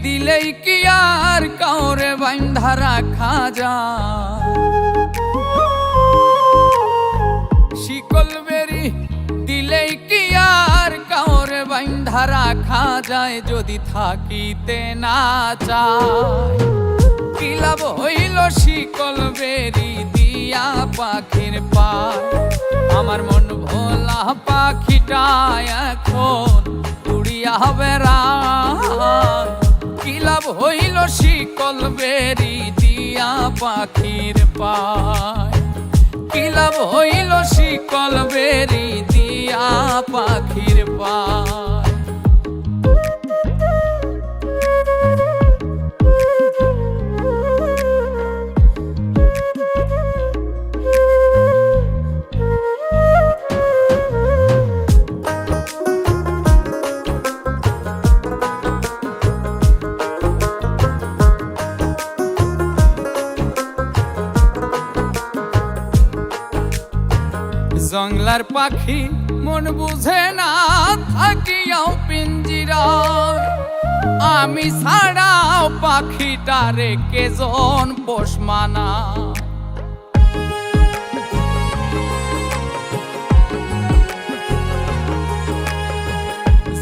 দিলেই কি আর কাউরে বাঁধা রাখা যায়? শিকল বেরি দিলেই কি আর কাউরে বাঁধা রাখা যায়? যদি থাকিতে না চায় কি লাভ হইল শিকল বেরি দিয়া পাখির পায়? আমার মন ভোলা পাখিটা এখন উড়িয়া বেড়ায়। কি লাভ হইল শিকল বেরি দিয়া পাখির পায়? কি লাভ হইল শিকল বেরি দিয়া পাখির পায়? জংলার পাখি মন বুঝে না থাকিয়াও পিঞ্জিরায়, আমি ছাড়াও পাখিটারে কেজন পোষ মানায়।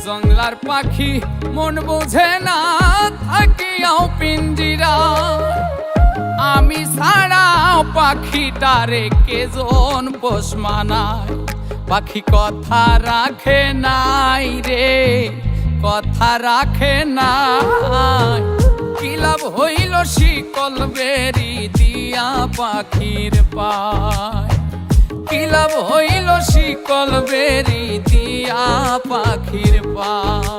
জংলার পাখি মন বুঝে না থাকিয়াও পিঞ্জিরায়, আমি ছাড়াও পাখিটারে কেজন পোষ মানায়। পাখি কথা রাখে নাই রে, কথা রাখে নাই। কি লাভ হইল শিকল বেরি দিয়া পাখির পায়? কি লাভ হইল শিকল বেরি দিয়া পাখির পায়?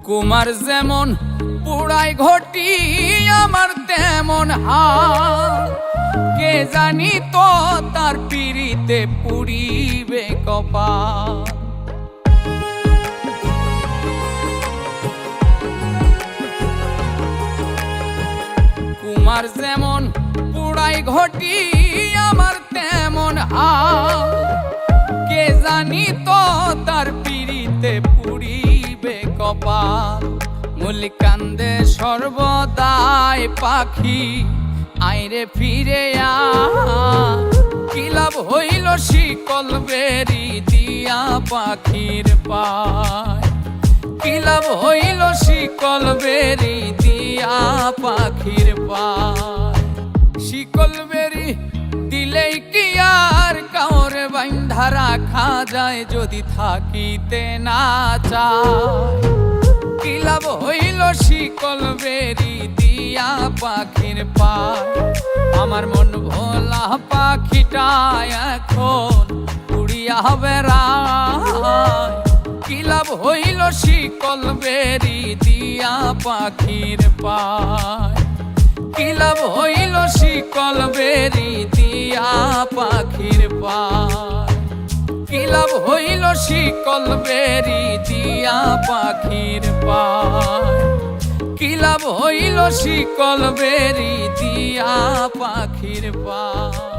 কুমার যেমন পুড়াই ঘটি আমার তেমন হাল, কে জানি তো তার পিড়িতে পুড়িবে কপাল। কুমার যেমন পুড়াই ঘটি আমার তেমন হাল, কে জানি তো তার পিড়িতে পুড়িবে কপাল। মূল কান্দে সর্বদাই পাখি আইরে ফিরে আ। কি লাভ হইল শিকল বেরি দিয়া পাখির পায়? কি লাভ হইল শিকল বেরি দিয়া পাখির পায়? শিকল বেরি দিলেই কি আর কাউরে বাঁধা রাখা যায়? যদি থাকিতে না চায় কি লাভ হইল শিকল বেরি দিয়া পাখির পায়? আমার মন ভোলা পাখিটা এখন উড়িয়া বেড়ায়। কি লাভ হইল শিকল বেরি দিয়া পাখির পায়? কি লাভ হইল শিকল বেরি দিয়া পাখির পায়? কি লাভ হইল শিকল বেরি দিয়া পাখির পায়? কি লাভ হইল শিকল বেরি দিয়া পাখির পায়?